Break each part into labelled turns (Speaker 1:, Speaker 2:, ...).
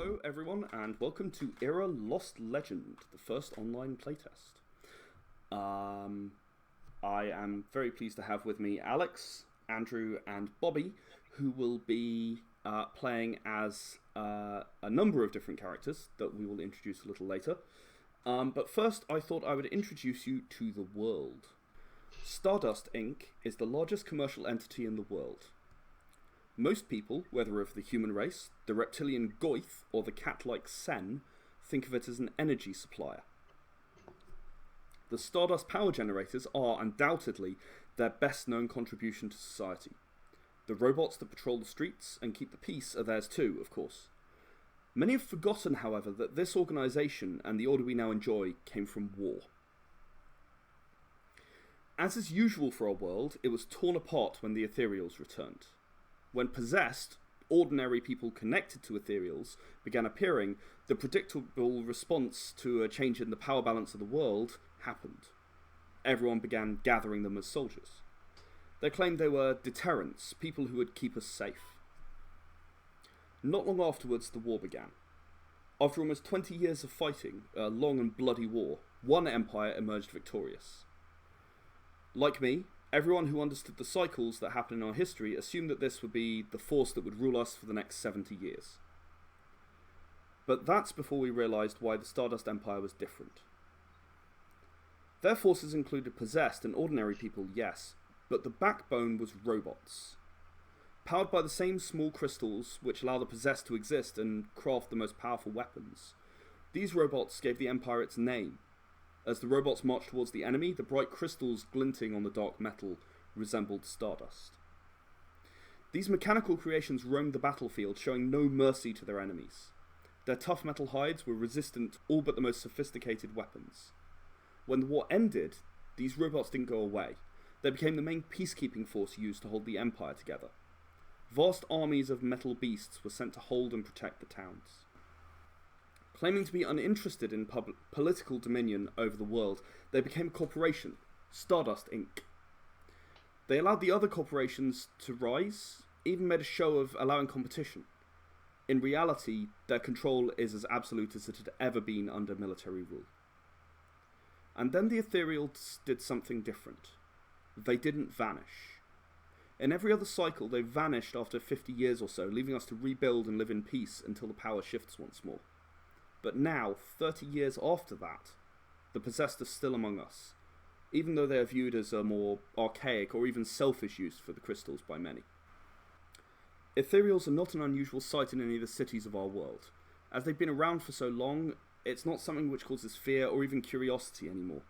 Speaker 1: Hello everyone and welcome to Era Lost Legend, the first online playtest. I am very pleased to have with me Alex, Andrew and Bobby, who will be playing as a number of different characters that we will introduce a little later. But first I thought I would introduce you to the world. Stardust Inc. is the largest commercial entity in the world. Most people, whether of the human race, the reptilian Goyth, or the cat-like Sen, think of it as an energy supplier. The Stardust power generators are undoubtedly their best-known contribution to society. The robots that patrol the streets and keep the peace are theirs too, of course. Many have forgotten, however, that this organisation and the order we now enjoy came from war. As is usual for our world, it was torn apart when the Ethereals returned. When possessed, ordinary people connected to Ethereals began appearing, the predictable response to a change in the power balance of the world happened. Everyone began gathering them as soldiers. They claimed they were deterrents, people who would keep us safe. Not long afterwards, the war began. After almost 20 years of fighting, a long and bloody war, one empire emerged victorious. Like me, everyone who understood the cycles that happened in our history assumed that this would be the force that would rule us for the next 70 years. But that's before we realised why the Stardust Empire was different. Their forces included possessed and ordinary people, yes, but the backbone was robots. Powered by the same small crystals which allow the possessed to exist and craft the most powerful weapons, these robots gave the Empire its name. As the robots marched towards the enemy, the bright crystals glinting on the dark metal resembled stardust. These mechanical creations roamed the battlefield, showing no mercy to their enemies. Their tough metal hides were resistant to all but the most sophisticated weapons. When the war ended, these robots didn't go away. They became the main peacekeeping force used to hold the Empire together. Vast armies of metal beasts were sent to hold and protect the towns. Claiming to be uninterested in political dominion over the world, they became a corporation, Stardust Inc. They allowed the other corporations to rise, even made a show of allowing competition. In reality, their control is as absolute as it had ever been under military rule. And then the Ethereals did something different. They didn't vanish. In every other cycle, they vanished after 50 years or so, leaving us to rebuild and live in peace until the power shifts once more. But now, 30 years after that, the possessed are still among us, even though they are viewed as a more archaic or even selfish use for the crystals by many. Ethereals are not an unusual sight in any of the cities of our world. As they've been around for so long, it's not something which causes fear or even curiosity anymore.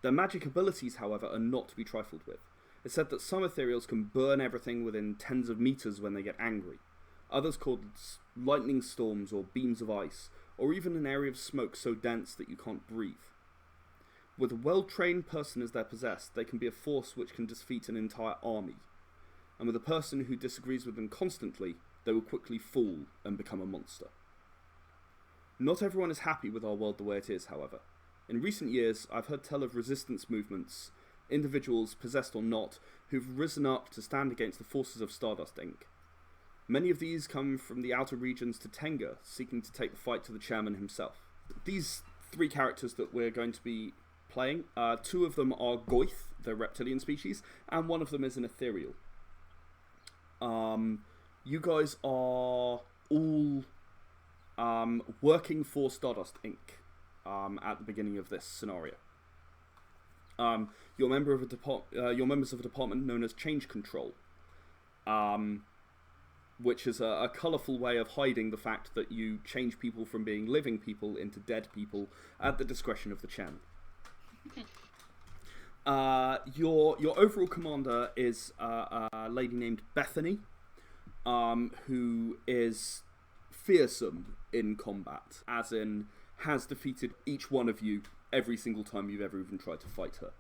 Speaker 1: Their magic abilities, however, are not to be trifled with. It's said that some Ethereals can burn everything within tens of meters when they get angry. Others called lightning storms or beams of ice, or even an area of smoke so dense that you can't breathe. With a well-trained person as their possessed, they can be a force which can defeat an entire army. And with a person who disagrees with them constantly, they will quickly fall and become a monster. Not everyone is happy with our world the way it is, however. In recent years, I've heard tell of resistance movements, individuals, possessed or not, who've risen up to stand against the forces of Stardust Inc. Many of these come from the outer regions to Tenga, seeking to take the fight to the chairman himself. These three characters that we're going to be playing, two of them are Goyth, the reptilian species, and one of them is an ethereal. You guys are all working for Stardust Inc. At the beginning of this scenario. You're members of a department known as Change Control. Which is a colourful way of hiding the fact that you change people from being living people into dead people at the discretion of the chairman. Your overall commander is a lady named Bethany, who is fearsome in combat, as in has defeated each one of you every single time you've ever even tried to fight her.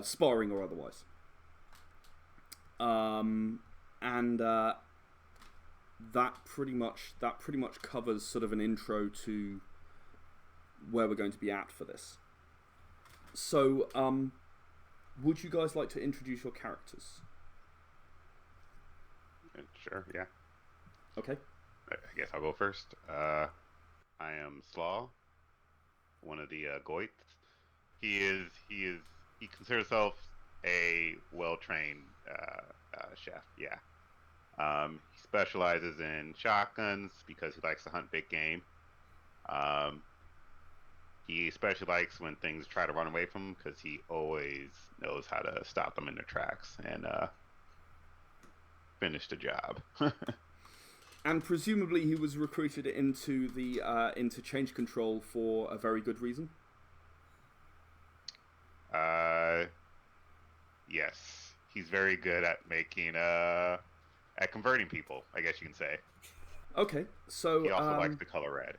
Speaker 1: Sparring or otherwise. And that pretty much covers sort of an intro to where we're going to be at for this. So, would you guys like to introduce your characters?
Speaker 2: Sure, yeah.
Speaker 1: Okay.
Speaker 2: I guess I'll go first. I am Slaw, one of the Goits. He considers himself a well-trained chef. Yeah. He specializes in shotguns because he likes to hunt big game. Um, he especially likes when things try to run away from him because he always knows how to stop them in their tracks and finish the job.
Speaker 1: And presumably he was recruited into the into change control for a very good reason.
Speaker 2: uh, yes, he's very good at making at converting people. I guess you can say.
Speaker 1: Okay,
Speaker 2: He
Speaker 1: so
Speaker 2: also likes the color red.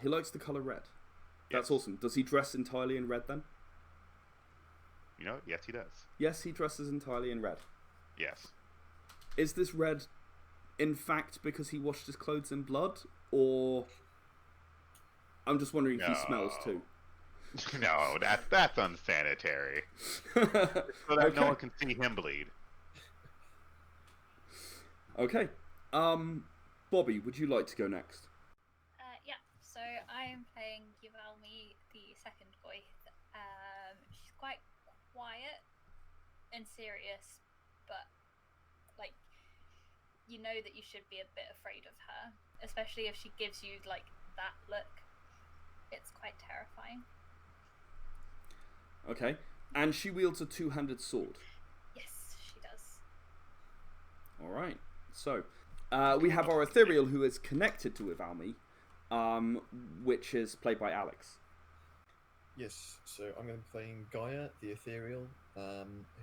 Speaker 1: he likes the color red. That's
Speaker 2: Yes.
Speaker 1: awesome. Does he dress entirely in red then?
Speaker 2: Yes, he does.
Speaker 1: Yes, he dresses entirely in red.
Speaker 2: Yes.
Speaker 1: Is this red, in fact, because he washed his clothes in blood, or I'm just wondering if he smells too?
Speaker 2: No, that's unsanitary. So that no one can see him bleed.
Speaker 1: Okay. Bobby, would you like to go next?
Speaker 3: Yeah, so I am playing Yuvalmi, the second Goith. She's quite quiet and serious, but like you know that you should be a bit afraid of her, especially if she gives you like that look. It's quite terrifying.
Speaker 1: Okay. And she wields a two-handed sword.
Speaker 3: Yes, she does.
Speaker 1: All right. So, we have our ethereal who is connected to Ivalmi, which is played by Alex.
Speaker 4: Yes, so I'm going to be playing Gaia, the ethereal,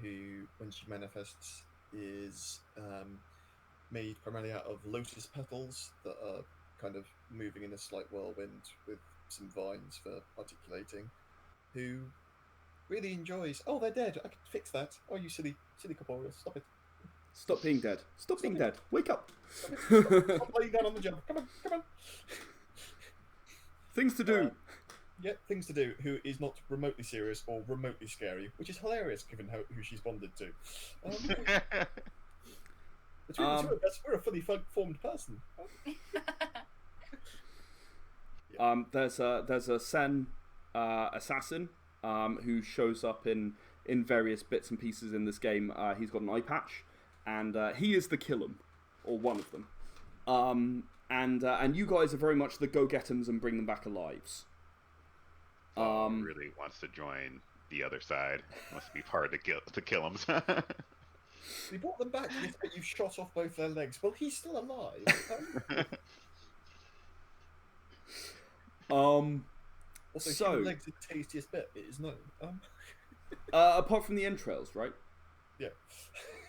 Speaker 4: who, when she manifests, is made primarily out of lotus petals that are kind of moving in a slight whirlwind with some vines for articulating, who really enjoys. Oh, they're dead. I can fix that. Oh, you silly corporeal, stop it.
Speaker 1: Stop being dead. Stop being dead. Wake up.
Speaker 4: Stop laying down on the jump. Come on.
Speaker 1: Things to do.
Speaker 4: Yeah, things to do. Who is not remotely serious or remotely scary, which is hilarious given who she's bonded to. Between the two of us, we're a fully formed person.
Speaker 1: There's a Sen assassin who shows up in various bits and pieces in this game. He's got an eye patch, and he is the Killum, or one of them. And you guys are very much the go-get-ems and bring them back alive.
Speaker 2: Really wants to join the other side. Must be hard to kill him.
Speaker 4: We brought them back, but you shot off both their legs. Well, he's still alive. Also,
Speaker 1: So
Speaker 4: human legs are the tastiest bit. It is known.
Speaker 1: apart from the entrails, right?
Speaker 4: Yeah.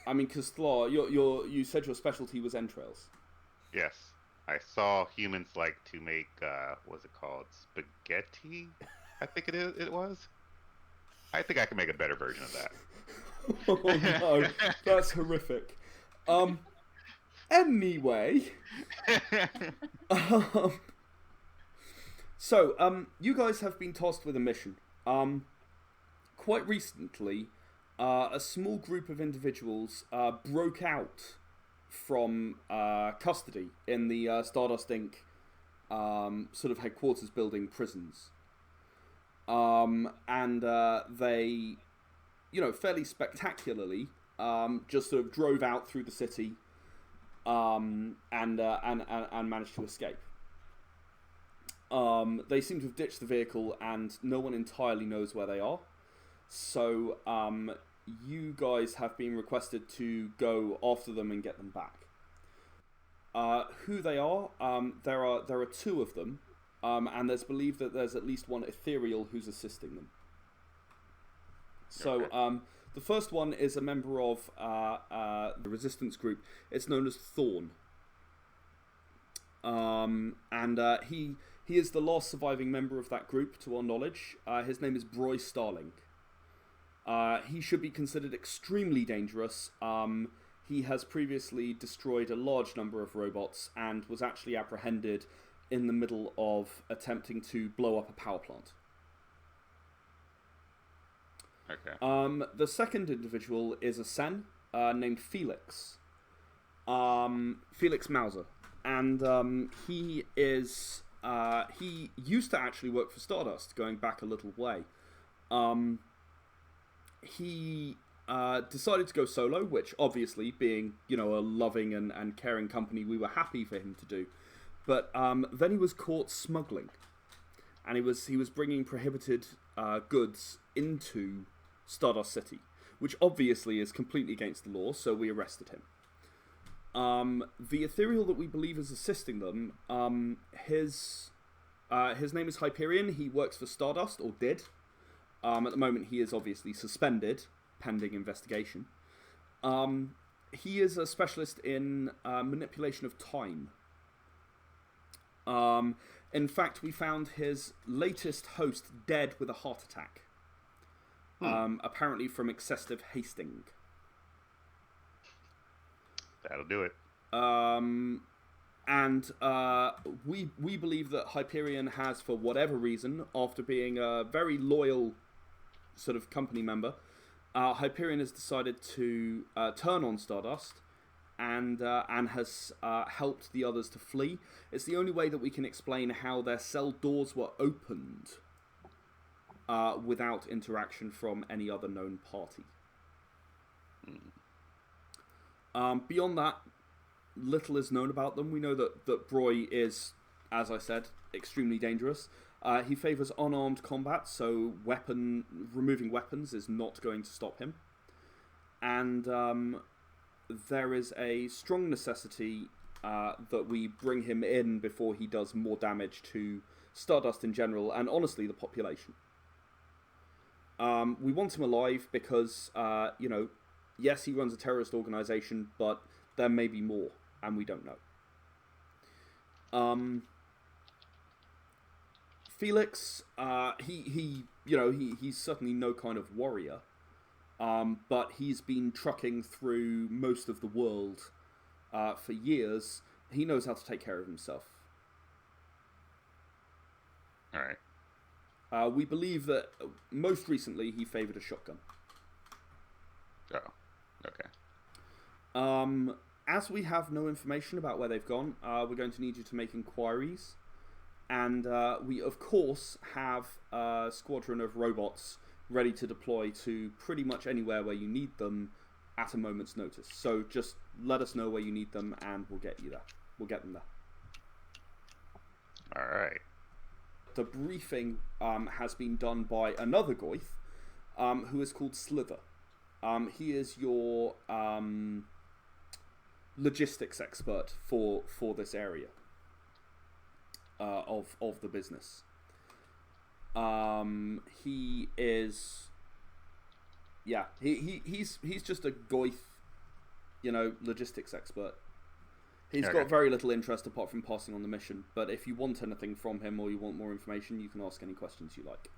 Speaker 1: I mean, because Thlar, you said your specialty was entrails.
Speaker 2: Yes. I saw humans like to make, what's it called? Spaghetti? I think it was. I think I can make a better version of that.
Speaker 1: Oh no, that's horrific. Anyway. So, you guys have been tasked with a mission. Quite recently, a small group of individuals broke out from custody in the Stardust Inc. Sort of headquarters building prisons. And they, fairly spectacularly, just sort of drove out through the city and managed to escape. They seem to have ditched the vehicle, and no one entirely knows where they are. So, you guys have been requested to go after them and get them back. Who they are? There are two of them, and there's believed that there's at least one ethereal who's assisting them. So,
Speaker 2: Okay.
Speaker 1: the first one is a member of the resistance group. It's known as Thorn. And he is the last surviving member of that group, to our knowledge. His name is Broy Starling. He should be considered extremely dangerous. He has previously destroyed a large number of robots and was actually apprehended in the middle of attempting to blow up a power plant.
Speaker 2: Okay.
Speaker 1: The second individual is a Sen named Felix. Felix Mauser. and he is he used to actually work for Stardust, going back a little way. He decided to go solo, which obviously, being a loving and caring company, we were happy for him to do. But then he was caught smuggling, and he was bringing prohibited goods into Stardust City, which obviously is completely against the law. So we arrested him. The ethereal that we believe is assisting them, his name is Hyperion. He works for Stardust, or did. At the moment, he is obviously suspended, pending investigation. He is a specialist in manipulation of time. In fact, we found his latest host dead with a heart attack. Apparently from excessive hasting.
Speaker 2: That'll do it.
Speaker 1: We believe that Hyperion has, for whatever reason, after being a very loyal sort of company member, Hyperion has decided to turn on Stardust and has helped the others to flee. It's the only way that we can explain how their cell doors were opened without interaction from any other known party. Beyond that, little is known about them. We know that Broy is, as I said, extremely dangerous. He favours unarmed combat, so removing weapons is not going to stop him. And there is a strong necessity that we bring him in before he does more damage to Stardust in general, and honestly, the population. We want him alive because, yes, he runs a terrorist organisation, but there may be more, and we don't know. Felix, he's certainly no kind of warrior, but he's been trucking through most of the world for years. He knows how to take care of himself.
Speaker 2: All right.
Speaker 1: We believe that most recently he favoured a shotgun.
Speaker 2: Oh, okay.
Speaker 1: As we have no information about where they've gone, we're going to need you to make inquiries. And we, of course, have a squadron of robots ready to deploy to pretty much anywhere where you need them at a moment's notice. So just let us know where you need them, and we'll get you there. We'll get them there.
Speaker 2: All right.
Speaker 1: The briefing has been done by another Goith, who is called Slither. He is your logistics expert for this area of the business. He is, he's just a Goith, logistics expert. He's got very little interest apart from passing on the mission, but if you want anything from him or you want more information, you can ask any questions you like.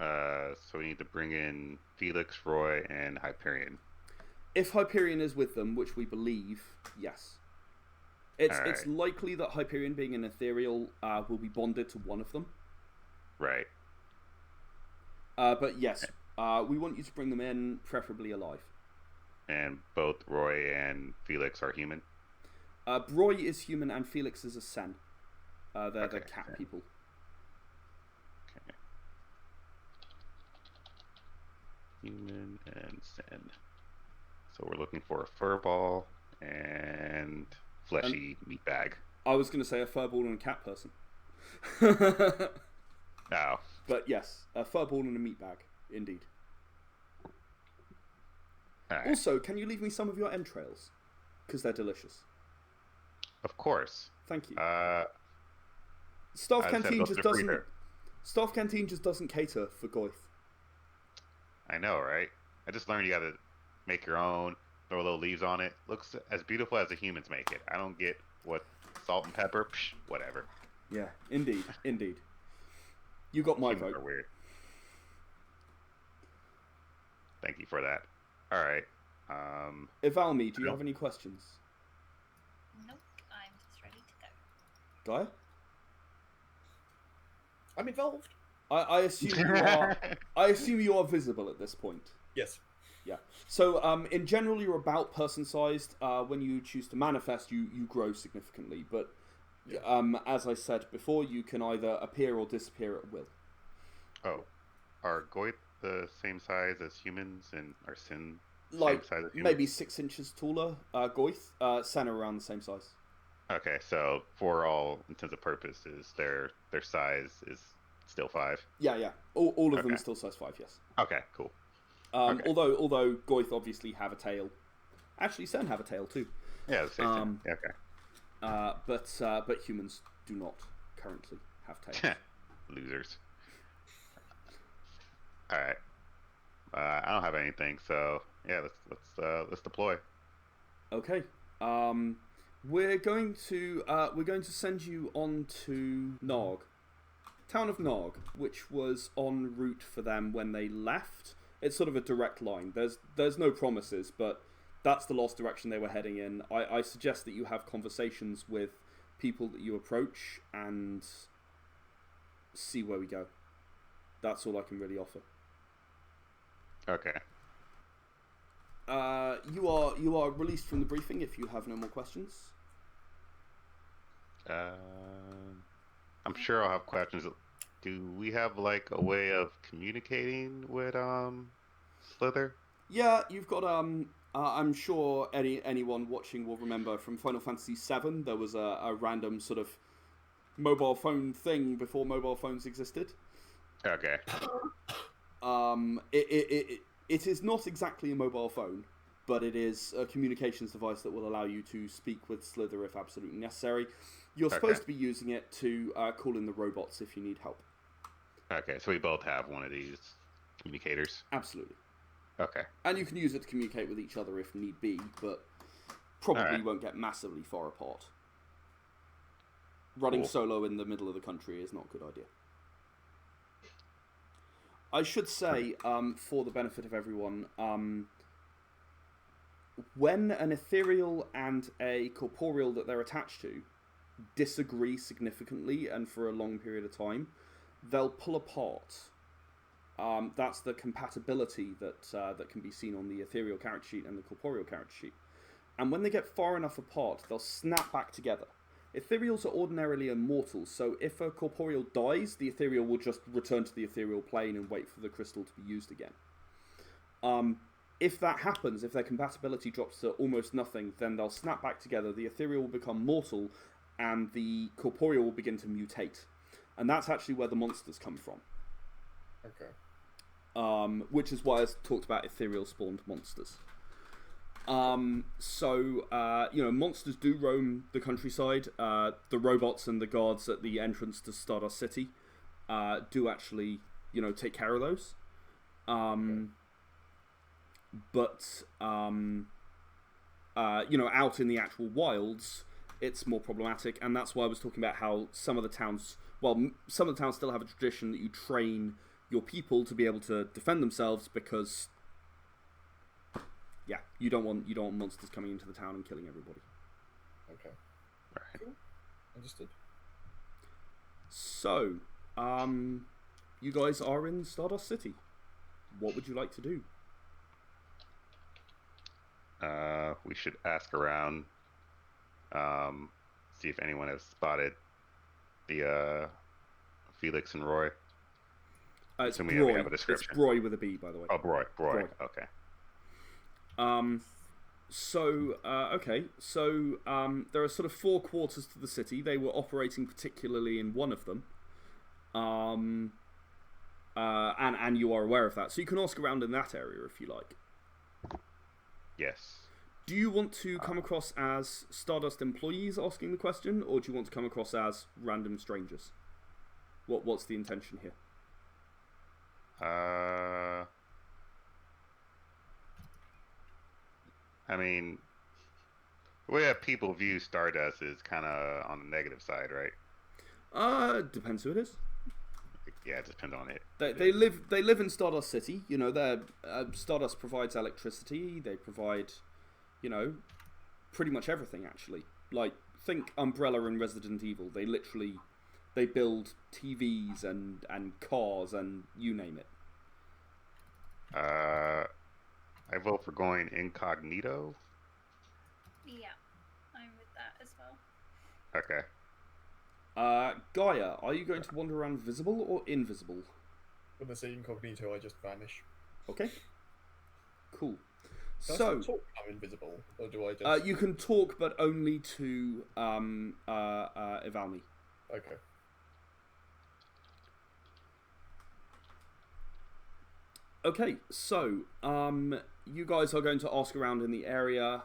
Speaker 2: So we need to bring in Felix, Roy, and Hyperion.
Speaker 1: If Hyperion is with them, which we believe, yes. It's likely that Hyperion, being an ethereal, will be bonded to one of them.
Speaker 2: Right.
Speaker 1: But yes, we want you to bring them in, preferably alive.
Speaker 2: And both Roy and Felix are human?
Speaker 1: Roy is human and Felix is a Sen. They're the cat people.
Speaker 2: Okay. Human and Sen. So we're looking for a furball and fleshy meat bag.
Speaker 1: I was going to say a furball and a cat person.
Speaker 2: Oh.
Speaker 1: But yes, a furball and a meat bag, indeed.
Speaker 2: Right.
Speaker 1: Also, can you leave me some of your entrails? Because they're delicious.
Speaker 2: Of course.
Speaker 1: Thank you. Staff Canteen just doesn't cater for Goith.
Speaker 2: I know, right? I just learned you gotta make your own, throw little leaves on it. Looks as beautiful as the humans make it. I don't get what salt and pepper, whatever.
Speaker 1: Yeah, indeed. You got my
Speaker 2: Humans
Speaker 1: vote.
Speaker 2: are weird. Thank you for that. All right.
Speaker 1: Ivalmi, do you have any questions?
Speaker 3: Nope, I'm just ready to go.
Speaker 1: Gaia?
Speaker 4: I'm involved.
Speaker 1: I assume you are. I assume you are visible at this point.
Speaker 4: Yes.
Speaker 1: Yeah. So, in general, you're about person-sized. When you choose to manifest, you grow significantly. But, as I said before, you can either appear or disappear at will.
Speaker 2: Oh, are Goyt the same size as humans, and are Sin
Speaker 1: Like,
Speaker 2: same size as humans?
Speaker 1: maybe 6 inches taller. Goyth, Sen are around the same size.
Speaker 2: Okay, so for all intents and purposes, their size is still 5.
Speaker 1: Yeah. All of them
Speaker 2: Okay.
Speaker 1: are still size 5, yes.
Speaker 2: Okay, cool. Okay.
Speaker 1: Although Goyth obviously have a tail. Actually, Sen have a tail too.
Speaker 2: Yeah, the same thing. Yeah, okay.
Speaker 1: But humans do not currently have tails.
Speaker 2: Losers. All right. I don't have anything, so yeah, let's deploy.
Speaker 1: Okay. We're going to send you on to Nog, town of Nog, which was en route for them when they left. It's sort of a direct line. There's no promises, but that's the last direction they were heading in. I suggest that you have conversations with people that you approach and see where we go. That's all I can really offer.
Speaker 2: Okay.
Speaker 1: You are released from the briefing if you have no more questions.
Speaker 2: I'm sure I'll have questions. Do we have like a way of communicating with Slither?
Speaker 1: Yeah, you've got I'm sure anyone watching will remember from Final Fantasy VII there was a random sort of mobile phone thing before mobile phones existed.
Speaker 2: Okay.
Speaker 1: It is not exactly a mobile phone, but it is a communications device that will allow you to speak with Slither if absolutely necessary. You're supposed to be using it to call in the robots if you need help.
Speaker 2: Okay, so we both have one of these communicators.
Speaker 1: Absolutely.
Speaker 2: Okay.
Speaker 1: And you can use it to communicate with each other if need be, but probably won't get massively far apart. Running solo in the middle of the country is not a good idea. I should say, for the benefit of everyone, when an ethereal and a corporeal that they're attached to disagree significantly and for a long period of time, they'll pull apart. That's the compatibility that can be seen on the ethereal character sheet and the corporeal character sheet. And when they get far enough apart, they'll snap back together. Ethereals are ordinarily immortal, so if a corporeal dies, the ethereal will just return to the ethereal plane and wait for the crystal to be used again. If that happens, if their compatibility drops to almost nothing, then they'll snap back together, the ethereal will become mortal, and the corporeal will begin to mutate. And that's actually where the monsters come from.
Speaker 4: Okay.
Speaker 1: Which is why I talked about ethereal spawned monsters. Monsters do roam the countryside. The robots and the guards at the entrance to Stardust City do actually, take care of those. But out in the actual wilds, it's more problematic, and that's why I was talking about how some of the towns still have a tradition that you train your people to be able to defend themselves because, yeah, you don't want monsters coming into the town and killing everybody.
Speaker 4: Okay.
Speaker 2: Right.
Speaker 4: Cool. Understood.
Speaker 1: So, you guys are in Stardust City. What would you like to do?
Speaker 2: We should ask around, see if anyone has spotted the Felix and Roy.
Speaker 1: It's
Speaker 2: we
Speaker 1: Broy.
Speaker 2: have a description.
Speaker 1: It's Broy with a B, by the way.
Speaker 2: Oh, Broy. Okay.
Speaker 1: There are sort of 4 quarters to the city. They were operating particularly in one of them. And you are aware of that. So you can ask around in that area if you like.
Speaker 2: Yes.
Speaker 1: Do you want to come across as Stardust employees asking the question, or do you want to come across as random strangers? What's the intention here?
Speaker 2: I mean, the way that people view Stardust is kind of on the negative side, right?
Speaker 1: Depends who it is.
Speaker 2: Yeah, it depends on it.
Speaker 1: They live in Stardust City. Stardust provides electricity. They provide, pretty much everything actually. Like, think Umbrella and Resident Evil. They build TVs and cars and you name it.
Speaker 2: I vote for going incognito.
Speaker 3: Yeah, I'm with that as well.
Speaker 2: Okay.
Speaker 1: Gaia, are you going to wander around visible or invisible?
Speaker 4: When I say incognito, I just vanish.
Speaker 1: Okay. Cool.
Speaker 4: Can I
Speaker 1: So,
Speaker 4: still talk when I'm invisible, or do I just?
Speaker 1: you can talk, but only to Ivalmi.
Speaker 4: Okay.
Speaker 1: Okay, so you guys are going to ask around in the area.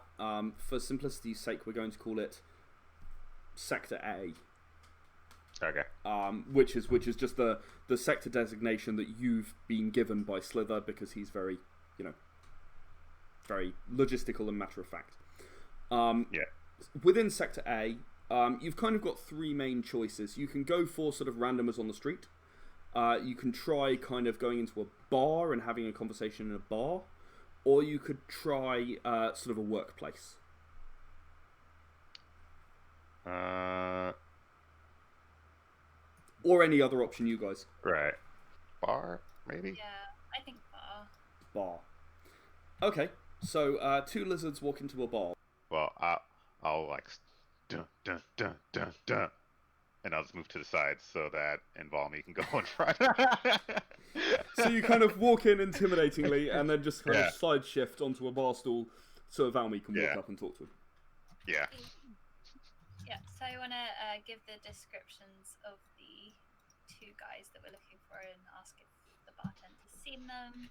Speaker 1: For simplicity's sake, we're going to call it Sector A.
Speaker 2: Okay.
Speaker 1: Which is just the sector designation that you've been given by Slither because he's very, very logistical and matter of fact.
Speaker 2: Yeah.
Speaker 1: Within Sector A, you've kind of got three main choices. You can go for sort of randomers on the street. You can try kind of going into a bar and having a conversation in a bar, or you could try sort of a workplace. Or any other option, you guys.
Speaker 2: Right. Bar, maybe?
Speaker 3: Yeah, I think bar.
Speaker 1: Bar. Okay, so two lizards walk into a bar.
Speaker 2: Well, I'll like dun dun dun dun dun, and I'll just move to the side so that Involmi can go in front.
Speaker 1: So you kind of walk in intimidatingly and then just kind
Speaker 2: Yeah.
Speaker 1: of side shift onto a bar stool so Valmy can walk
Speaker 2: Yeah.
Speaker 1: up and talk to him.
Speaker 2: Yeah.
Speaker 3: Yeah, so I want to give the descriptions of the two guys that we're looking for and ask if the bartender's seen them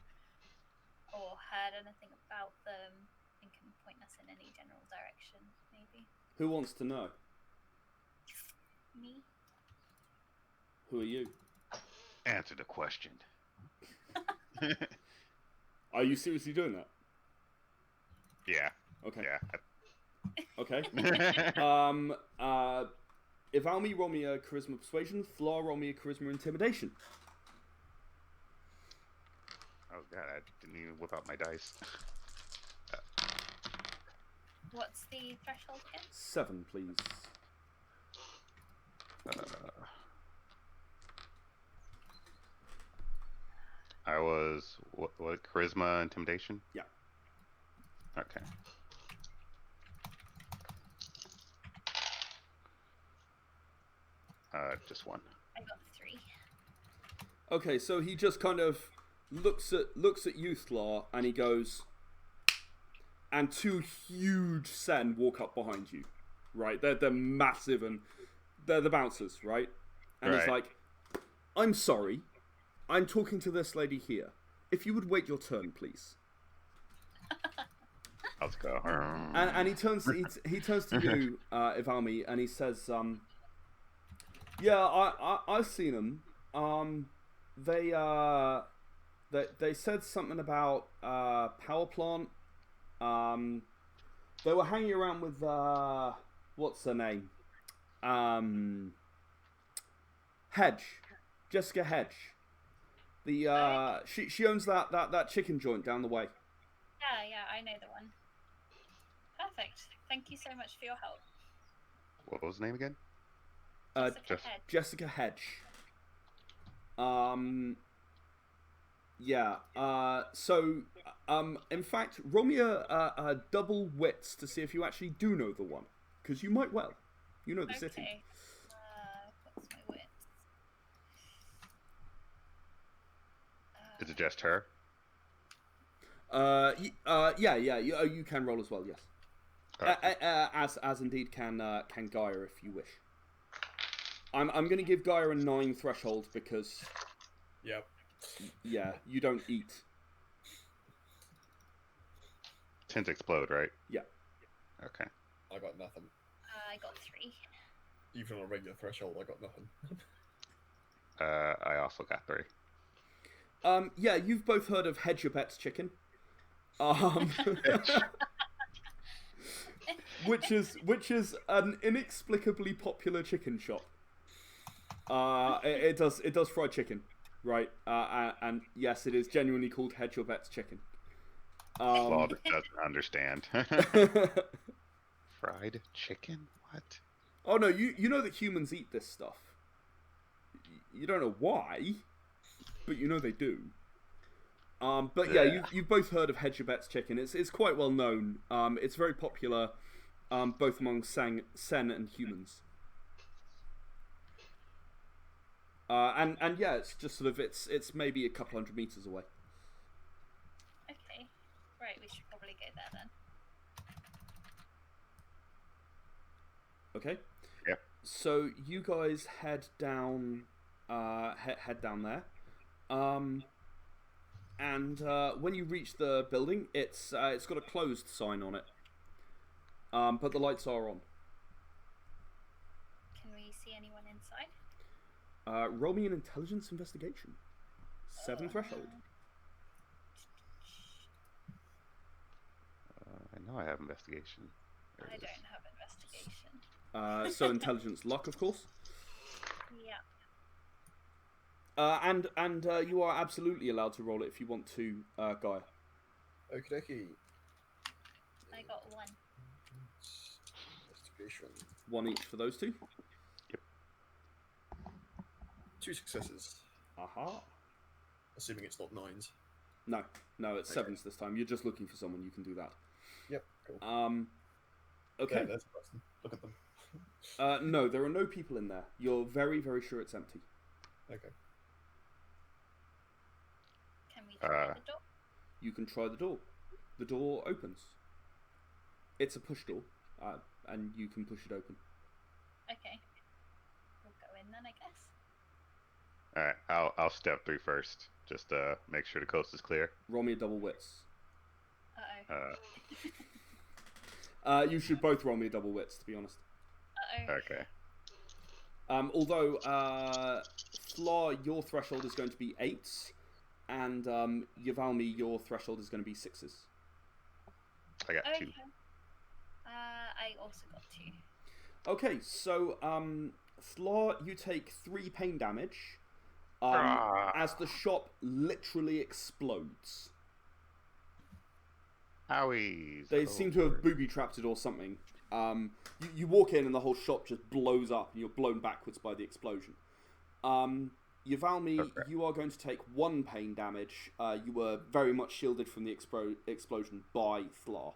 Speaker 3: or heard anything about them and can point us in any general direction, maybe.
Speaker 1: Who wants to know?
Speaker 3: Me?
Speaker 1: Who are you?
Speaker 2: Answer the question.
Speaker 1: Are you seriously doing that?
Speaker 2: Yeah.
Speaker 1: Okay.
Speaker 2: Yeah.
Speaker 1: Okay. Ivalmi, roll me a charisma persuasion. Thlar, roll me a charisma intimidation.
Speaker 2: Oh god, I didn't even whip out my dice.
Speaker 3: What's the threshold again?
Speaker 1: 7, please.
Speaker 2: I was what charisma intimidation?
Speaker 1: Yeah.
Speaker 2: Okay. Just one.
Speaker 3: I got 3.
Speaker 1: Okay, so he just kind of looks at you, Thlar, and he goes, and two huge Sen walk up behind you, right? They're massive and they're the bouncers, right? And he's
Speaker 2: Right.
Speaker 1: like, I'm sorry, I'm talking to this lady here. If you would wait your turn, please.
Speaker 2: Let's go.
Speaker 1: And he turns to you, Ivalmi, and he says, yeah, I've seen them. They said something about power plant. They were hanging around with what's her name? Hedge, Jessica Hedge. The she owns that chicken joint down the way.
Speaker 3: Yeah, I know the one. Perfect. Thank you so much for your help.
Speaker 2: What was the name again?
Speaker 3: Jessica Hedge.
Speaker 1: Jessica Hedge. Yeah. So, in fact, roll me a double wits to see if you actually do know the one, because you might well. You know the city.
Speaker 3: Okay. What's my wit?
Speaker 2: Is it just her?
Speaker 1: Yeah. You can roll as well. Yes.
Speaker 2: Okay.
Speaker 1: As indeed can Gaia if you wish. I'm going to give Gaia a 9 threshold because
Speaker 4: Yep.
Speaker 1: yeah, you don't eat.
Speaker 2: Tins explode, right?
Speaker 1: Yeah.
Speaker 2: Okay.
Speaker 4: I got nothing.
Speaker 3: I got 3.
Speaker 4: Even on a regular threshold, I got nothing.
Speaker 2: I also got 3.
Speaker 1: Yeah, you've both heard of Hedge Your Bet's Chicken. Which is an inexplicably popular chicken shop. It does fried chicken, right? And yes, it is genuinely called Hedge Your Bet's Chicken.
Speaker 2: Claude doesn't understand. Fried chicken? What?
Speaker 1: Oh no, you know that humans eat this stuff. You don't know why, but you know they do. But yeah, you've both heard of Hedge Your Bets Chicken. It's quite well known. It's very popular, both among Sen and humans. And yeah, it's just sort of it's maybe a couple 100 meters away.
Speaker 3: Okay, right. We should probably go there then.
Speaker 1: Okay.
Speaker 2: Yep.
Speaker 1: So you guys head down there. And when you reach the building, it's got a closed sign on it. But the lights are on.
Speaker 3: Can we see anyone inside?
Speaker 1: Roll me an intelligence investigation. 7 threshold.
Speaker 2: I know I have investigation.
Speaker 3: I don't have investigation.
Speaker 1: So intelligence luck, of course.
Speaker 3: Yeah.
Speaker 1: And you are absolutely allowed to roll it if you want to, Gaia.
Speaker 4: Okie dokie.
Speaker 3: I got 1.
Speaker 4: Investigation.
Speaker 1: 1 each for those two.
Speaker 4: 2 successes.
Speaker 1: Aha.
Speaker 4: Assuming it's not 9s.
Speaker 1: No, it's 7s this time. You're just looking for someone. You can do that.
Speaker 4: Yep, cool.
Speaker 1: Okay.
Speaker 4: Yeah, there's a person. Look at them.
Speaker 1: No, there are no people in there. You're very, very sure it's empty.
Speaker 4: Okay.
Speaker 3: Can we try the door?
Speaker 1: You can try the door. The door opens. It's a push door, and you can push it open.
Speaker 3: Okay. We'll go in then, I guess.
Speaker 2: All right, I'll step through first, just to make sure the coast is clear.
Speaker 1: Roll me a double wits.
Speaker 3: Uh-oh.
Speaker 1: You should both roll me a double wits, to be honest.
Speaker 3: Uh-oh.
Speaker 2: Okay.
Speaker 1: Although, Flaw, your threshold is going to be 8s, and Yavalmi, your threshold is going to be 6s.
Speaker 2: I got 2.
Speaker 3: Okay. I also got 2.
Speaker 1: Okay, so, Flaw, you take 3 pain damage, as the shop literally explodes.
Speaker 2: Owies.
Speaker 1: They seem to have booby-trapped it or something. You walk in and the whole shop just blows up and you're blown backwards by the explosion. Yavalmi,
Speaker 2: Okay.
Speaker 1: you are going to take 1 pain damage. You were very much shielded from the explosion by Thlar.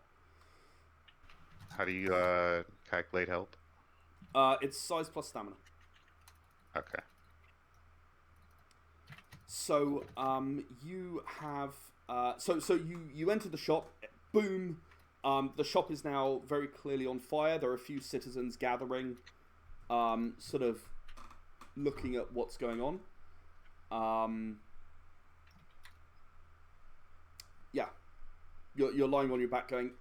Speaker 2: How do you calculate health?
Speaker 1: It's size plus stamina.
Speaker 2: Okay.
Speaker 1: So you have so you enter the shop. Boom. The shop is now very clearly on fire. There are a few citizens gathering, sort of looking at what's going on. Yeah, you're lying on your back going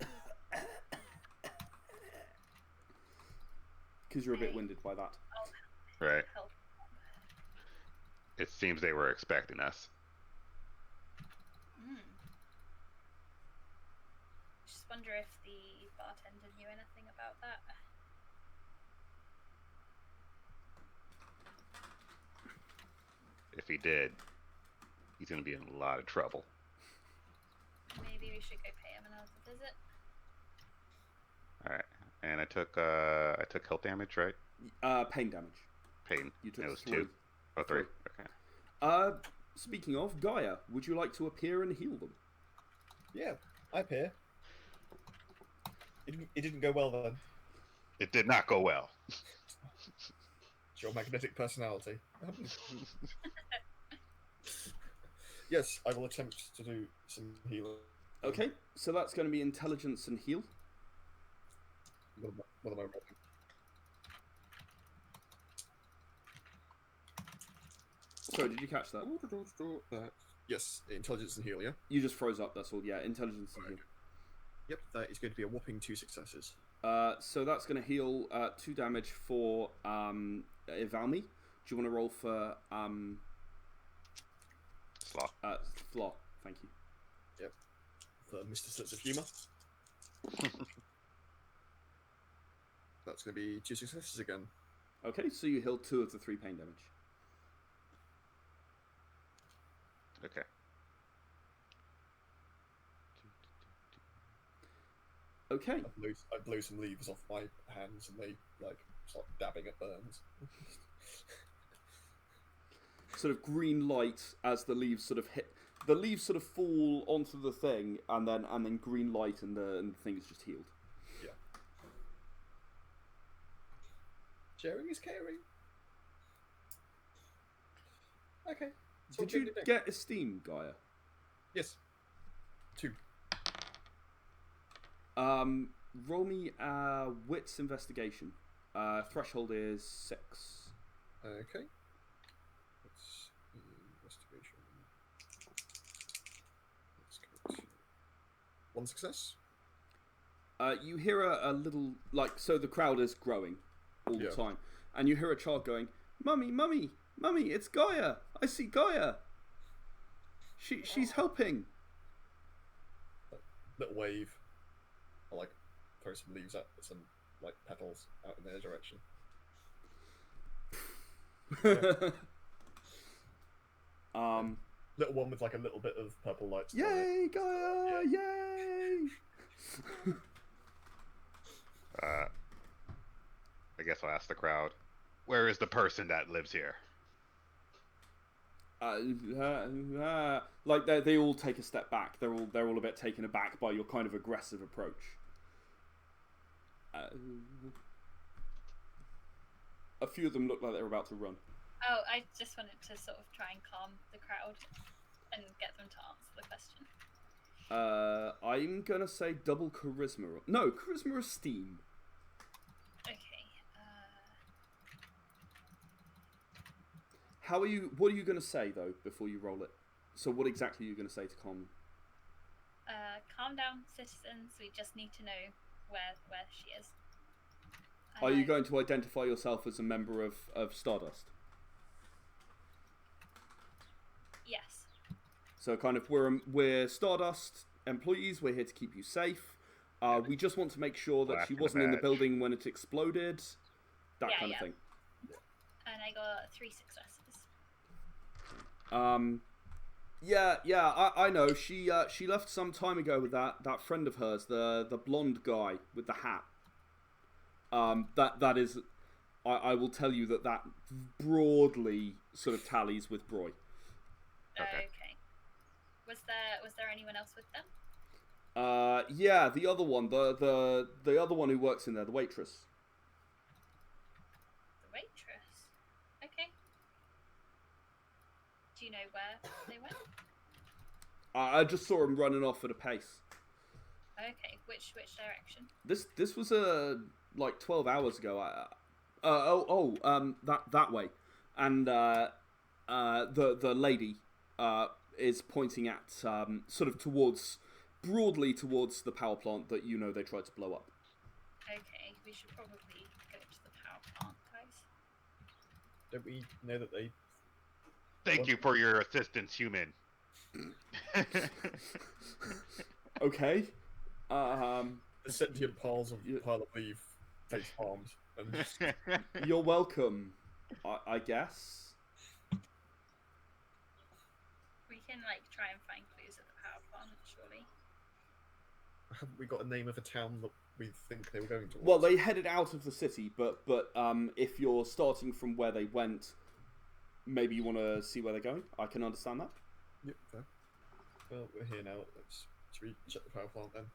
Speaker 1: because you're a bit winded by that.
Speaker 2: Right.
Speaker 3: Help.
Speaker 2: It seems they were expecting us.
Speaker 3: Just wonder if the bartender knew anything about that.
Speaker 2: If he did, he's gonna be in a lot of trouble.
Speaker 3: Maybe we should go pay him another visit.
Speaker 2: All right. And I took health damage, right?
Speaker 1: Pain damage.
Speaker 2: Pain.
Speaker 1: You took
Speaker 2: It was
Speaker 1: 3.
Speaker 2: 2. Oh, 3. Okay.
Speaker 1: Speaking of, Gaia, would you like to appear and heal them?
Speaker 4: Yeah, I appear. It didn't go well then.
Speaker 2: It did not go well.
Speaker 4: It's your magnetic personality. Yes, I will attempt to do some healing.
Speaker 1: Okay, so that's going to be intelligence and heal.
Speaker 4: What am I rolling?
Speaker 1: Sorry, did you catch that?
Speaker 4: Yes, intelligence and heal, yeah?
Speaker 1: You just froze up, that's all. Yeah, intelligence and heal.
Speaker 4: Yep, that is going to be a whopping 2 successes.
Speaker 1: So that's going to heal 2 damage for Ivalmi. Do you want to roll for
Speaker 2: Sloth.
Speaker 1: Flaw? Thank you.
Speaker 4: Yep. For Mr. Sense of Humour. That's going to be 2 successes again.
Speaker 1: Okay, so you healed 2 of the 3 pain damage.
Speaker 2: Okay.
Speaker 1: Okay.
Speaker 4: I blow some leaves off my hands and they like start dabbing at burns.
Speaker 1: Sort of green light as the leaves sort of the leaves sort of fall onto the thing, and then green light, and the thing is just healed.
Speaker 4: Yeah. Sharing is caring. Okay. So
Speaker 1: Did you get esteem, Gaia?
Speaker 4: Yes. 2.
Speaker 1: Roll me a wits investigation. Threshold is 6.
Speaker 4: Okay. Let's investigation. Let's go to 1 success.
Speaker 1: You hear a little, like, so the crowd is growing all the time, and you hear a child going, "Mummy, mummy, mummy, it's Gaia! I see Gaia! She's helping!"
Speaker 4: Little wave. I like throw some leaves at some like petals out in their direction. Little one with like a little bit of purple lights.
Speaker 1: Yay, Gaia! Yay!
Speaker 2: I guess I'll ask the crowd, where is the person that lives here?
Speaker 1: Like they all take a step back. They're all a bit taken aback by your kind of aggressive approach. A few of them look like they're about to run.
Speaker 3: Oh, I just wanted to sort of try and calm the crowd and get them to answer the question.
Speaker 1: I'm gonna say double charisma. No, charisma or steam.
Speaker 3: Okay.
Speaker 1: How are you? What are you gonna say though before you roll it? So what exactly are you gonna say to calm?
Speaker 3: Calm down, citizens. We just need to know where she is.
Speaker 1: Are you going to identify yourself as a member of Stardust?
Speaker 3: Yes.
Speaker 1: So kind of we're Stardust employees. We're here to keep you safe. We just want to make sure that she wasn't in the building when it exploded. That kind of thing.
Speaker 3: And I got 3 successes.
Speaker 1: I know. She left some time ago with that friend of hers, the blonde guy with the hat. That is, I will tell you that broadly sort of tallies with Broy.
Speaker 3: Okay. Was there anyone else with them?
Speaker 1: Yeah, the other one, the other one who works in there, the waitress.
Speaker 3: The waitress. Okay. Do you know where they went?
Speaker 1: I just saw him running off at a pace.
Speaker 3: Okay, which direction?
Speaker 1: This was like 12 hours ago. That way, and the lady is pointing at sort of broadly towards the power plant that they tried to blow up.
Speaker 3: Okay, we should probably go to the power plant, guys.
Speaker 4: Don't we know that they?
Speaker 2: Thank you for your assistance, human.
Speaker 1: Okay.
Speaker 4: The sentient pile of leaf face palms and just...
Speaker 1: You're welcome, I guess.
Speaker 3: We can try and find clues at the power plant, surely.
Speaker 4: Haven't we got a name of a town that we think they were going towards?
Speaker 1: Well, they headed out of the city, but if you're starting from where they went, maybe you want to see where they're going. I can understand that.
Speaker 4: Yep, fair. Well, we're here now. Let's check the power plant then.